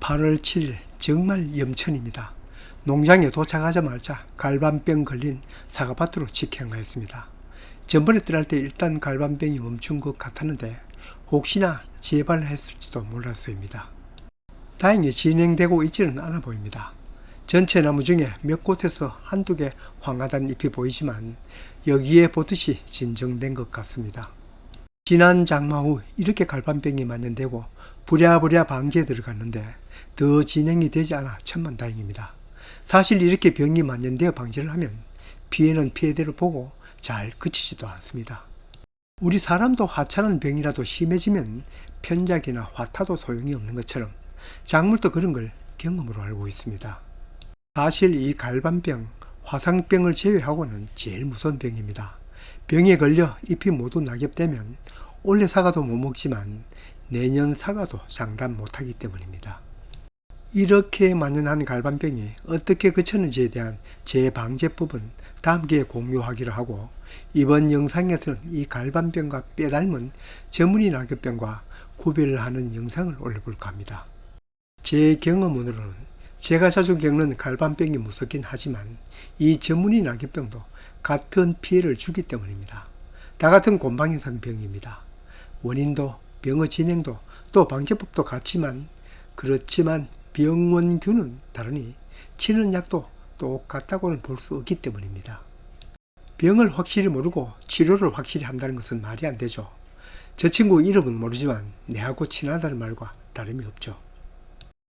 8월 7일 정말 염천입니다. 농장에 도착하자마자 갈반병 걸린 사과밭으로 직행하였습니다. 전번에 떠날 때 일단 갈반병이 멈춘 것 같았는데 혹시나 재발했을지도 몰랐어입니다. 다행히 진행되고 있지는 않아 보입니다. 전체 나무 중에 몇 곳에서 한두 개 황하단 잎이 보이지만 여기에 보듯이 진정된 것 같습니다. 지난 장마 후 이렇게 갈반병이 만연되고 부랴부랴 방지에 들어갔는데 더 진행이 되지 않아 천만다행입니다. 사실 이렇게 병이 만연되어 방지를 하면 피해는 피해대로 보고 잘 그치지도 않습니다. 우리 사람도 하찮은 병이라도 심해지면 편작이나 화타도 소용이 없는 것처럼 작물도 그런 걸 경험으로 알고 있습니다. 사실 이 갈반병, 화상병을 제외하고는 제일 무서운 병입니다. 병에 걸려 잎이 모두 낙엽되면 올해 사과도 못 먹지만 내년 사과도 장담 못하기 때문입니다. 이렇게 만연한 갈반병이 어떻게 그쳤는지에 대한 재방제법은 다음 기회에 공유하기로 하고, 이번 영상에서는 이 갈반병과 빼닮은 저무늬 낙엽병과 구별을 하는 영상을 올려볼까 합니다. 제 경험으로는 제가 자주 겪는 갈반병이 무섭긴 하지만 이 저무늬 낙엽병도 같은 피해를 주기 때문입니다. 다 같은 곰팡이성 병입니다. 원인도 병의 진행도 또 방제법도 같지만 그렇지만 병원균은 다르니 치는 약도 똑같다고는 볼 수 없기 때문입니다. 병을 확실히 모르고 치료를 확실히 한다는 것은 말이 안 되죠. 저 친구 이름은 모르지만 내하고 친하다는 말과 다름이 없죠.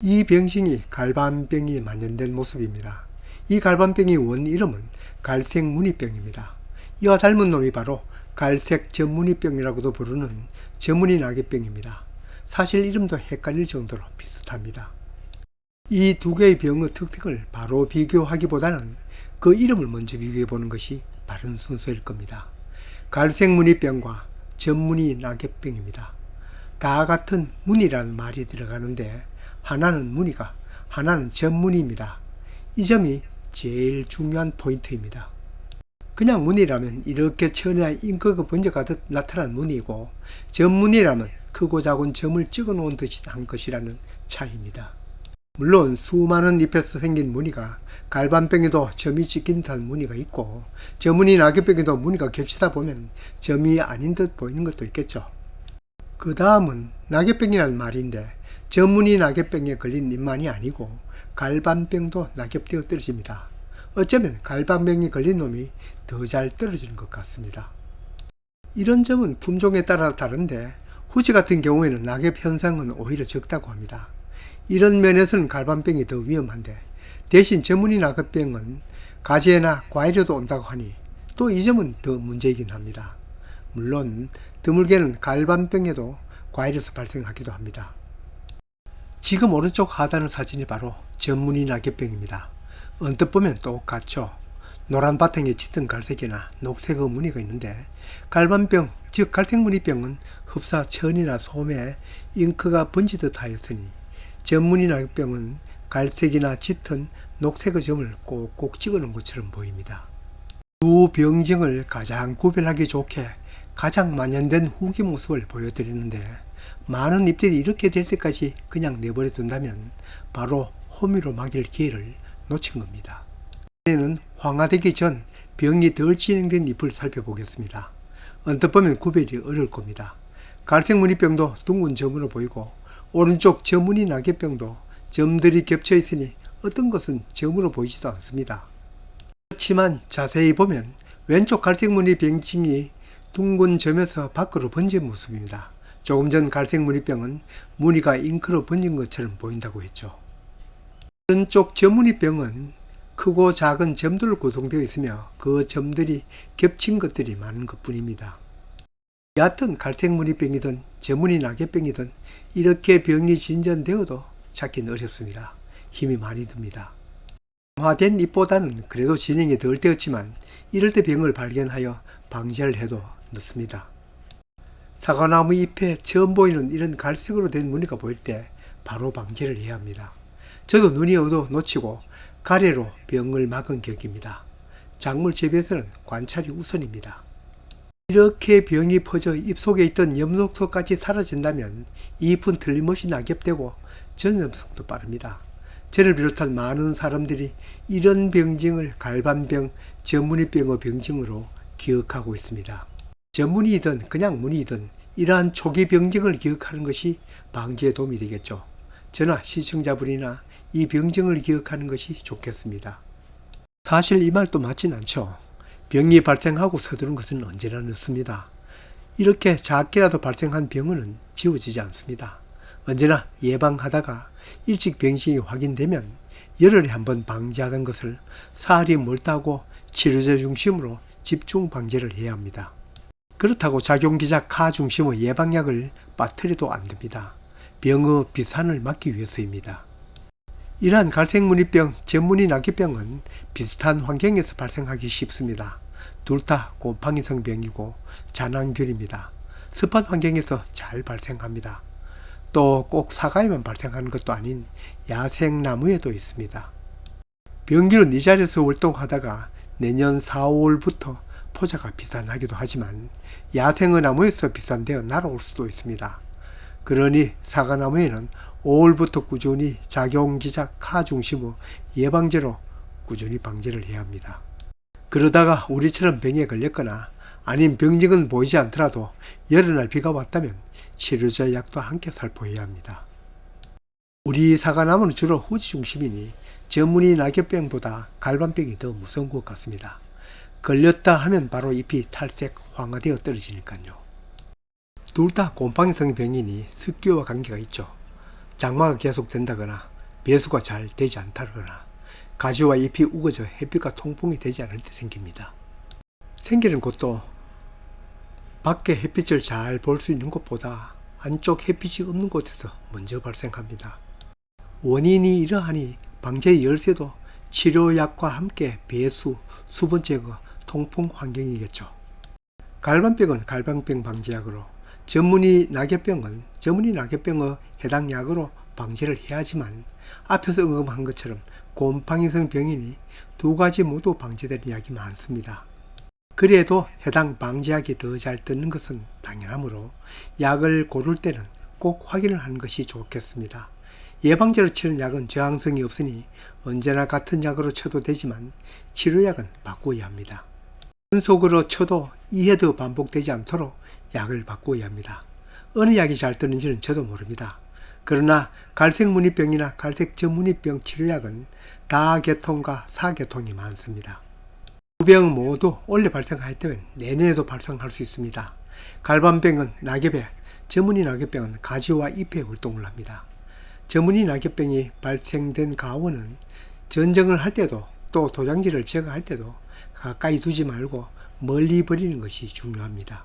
이 병증이 갈반병이 만연된 모습입니다. 이 갈반병의 원 이름은 갈색 무늬병입니다. 이와 닮은 놈이 바로 갈색 젖무늬병이라고도 부르는 저무늬 낙엽병입니다. 사실 이름도 헷갈릴 정도로 비슷합니다. 이 두 개의 병의 특징을 바로 비교하기보다는 그 이름을 먼저 비교해 보는 것이 바른 순서일 겁니다. 갈색 무늬병과 젖무늬 낙엽병입니다. 다 같은 무늬라는 말이 들어가는데 하나는 무늬가, 하나는 젖무늬입니다. 이 점이 제일 중요한 포인트입니다. 그냥 무늬라면 이렇게 천에 잉크가 번져가듯 나타난 무늬이고, 젖무늬라면 크고 작은 점을 찍어 놓은 듯이 한 것이라는 차이입니다. 물론 수많은 잎에서 생긴 무늬가 갈반병에도 점이 찍힌 듯한 무늬가 있고, 저무늬 낙엽병에도 무늬가 겹치다 보면 점이 아닌 듯 보이는 것도 있겠죠. 그 다음은 낙엽병이라는 말인데, 저무늬 낙엽병에 걸린 잎만이 아니고 갈반병도 낙엽되어 떨어집니다. 어쩌면 갈반병이 걸린 놈이 더 잘 떨어지는 것 같습니다. 이런 점은 품종에 따라 다른데 후지 같은 경우에는 낙엽 현상은 오히려 적다고 합니다. 이런 면에서는 갈반병이 더 위험한데, 대신 저무늬 낙엽병은 가지에나 과일에도 온다고 하니 또 이 점은 더 문제이긴 합니다. 물론 드물게는 갈반병에도 과일에서 발생하기도 합니다. 지금 오른쪽 하단의 사진이 바로 젖무늬 낙엽병입니다. 언뜻 보면 똑같죠. 노란 바탕에 짙은 갈색이나 녹색의 무늬가 있는데, 갈반병 즉 갈색무늬병은 흡사 천이나 솜에 잉크가 번지듯 하였으니 젖무늬 낙엽병은 갈색이나 짙은 녹색의 점을 꼭꼭 찍어 놓은 것처럼 보입니다. 두 병증을 가장 구별하기 좋게 가장 만연된 후기 모습을 보여드리는데, 많은 잎들이 이렇게 될 때까지 그냥 내버려 둔다면 바로 호미로 막일 기회를 놓친 겁니다. 이번에는 황화되기 전 병이 덜 진행된 잎을 살펴보겠습니다. 언뜻 보면 구별이 어려울 겁니다. 갈색 무늬병도 둥근 점으로 보이고, 오른쪽 저무늬 낙엽병도 점들이 겹쳐 있으니 어떤 것은 점으로 보이지도 않습니다. 그렇지만 자세히 보면 왼쪽 갈색 무늬 병증이 둥근 점에서 밖으로 번진 모습입니다. 조금 전 갈색 무늬병은 무늬가 잉크로 번진 것처럼 보인다고 했죠. 오른쪽 저무늬병은 크고 작은 점들로 구성되어 있으며 그 점들이 겹친 것들이 많은 것 뿐입니다. 얕은 갈색 무늬병이든 저무늬 낙엽병이든 이렇게 병이 진전되어도 찾기는 어렵습니다. 힘이 많이 듭니다. 강화된 잎보다는 그래도 진행이 덜 되었지만 이럴 때 병을 발견하여 방제를 해도 늦습니다. 사과나무 잎에 처음 보이는 이런 갈색으로 된 무늬가 보일 때 바로 방제를 해야 합니다. 저도 눈이 어두워 놓치고 가래로 병을 막은 격입니다. 작물 재배에서는 관찰이 우선입니다. 이렇게 병이 퍼져 입속에 있던 염록소까지 사라진다면 이 잎은 틀림없이 낙엽되고 전염성도 빠릅니다. 저를 비롯한 많은 사람들이 이런 병증을 갈반병, 전문이병의 병증으로 기억하고 있습니다. 전문이든 그냥 문이든 이러한 초기 병증을 기억하는 것이 방지에 도움이 되겠죠. 저나 시청자분이나 이 병증을 기억하는 것이 좋겠습니다. 사실 이 말도 맞진 않죠. 병이 발생하고 서두른 것은 언제나 늦습니다. 이렇게 작게라도 발생한 병은 지워지지 않습니다. 언제나 예방하다가 일찍 병증이 확인되면 열흘에 한 번 방지하던 것을 사흘이 멀다고 치료제 중심으로 집중 방지를 해야 합니다. 그렇다고 작용기작 카 중심의 예방약을 빠뜨려도 안 됩니다. 병의 비산을 막기 위해서입니다. 이러한 갈색무늬병, 전문이 낙엽병은 비슷한 환경에서 발생하기 쉽습니다. 둘 다 곰팡이성 병이고 잔황균입니다. 습한 환경에서 잘 발생합니다. 또 꼭 사과에만 발생하는 것도 아닌 야생나무에도 있습니다. 병균은 이 자리에서 활동하다가 내년 4, 5월부터 포자가 비산하기도 하지만 야생의 나무에서 비산되어 날아올 수도 있습니다. 그러니 사과나무에는 5월부터 꾸준히 작용기작 카 중심의 예방제로 꾸준히 방제를 해야 합니다. 그러다가 우리처럼 병에 걸렸거나 아닌 병증은 보이지 않더라도 여러 날 비가 왔다면 치료제 약도 함께 살포해야 합니다. 우리 사과나무는 주로 후지 중심이니 전문이 낙엽병보다 갈반병이 더 무서운 것 같습니다. 걸렸다 하면 바로 잎이 탈색, 황화되어 떨어지니까요. 둘 다 곰팡이성 병이니 습기와 관계가 있죠. 장마가 계속된다거나 배수가 잘 되지 않다거나 가지와 잎이 우거져 햇빛과 통풍이 되지 않을 때 생깁니다. 생기는 곳도 밖에 햇빛을 잘 볼 수 있는 곳보다 안쪽 햇빛이 없는 곳에서 먼저 발생합니다. 원인이 이러하니 방제의 열쇠도 치료약과 함께 배수, 수분 제거, 통풍 환경이겠죠. 갈반병은 갈반병 방지약으로, 전문이 낙엽병은 전문이 낙엽병의 해당 약으로 방제를 해야 하지만 앞에서 언급한 것처럼 곰팡이성 병이니 두 가지 모두 방제되는 약이 많습니다. 그래도 해당 방제약이 더 잘 듣는 것은 당연하므로 약을 고를 때는 꼭 확인을 하는 것이 좋겠습니다. 예방제로 치는 약은 저항성이 없으니 언제나 같은 약으로 쳐도 되지만 치료약은 바꾸어야 합니다. 연속으로 쳐도 2회 반복되지 않도록 약을 바꾸어야 합니다. 어느 약이 잘 뜨는지는 저도 모릅니다. 그러나 갈색무늬병이나 갈색전무늬병 치료약은 다계통과 사계통이 많습니다. 두 병 모두 원래 발생하였다면 내년에도 발생할 수 있습니다. 갈반병은 낙엽에, 전문이 낙엽병은 가지와 잎에 활동을 합니다. 전문이 낙엽병이 발생된 가원은 전정을 할 때도 또 도장지를 제거할 때도 가까이 두지 말고 멀리 버리는 것이 중요합니다.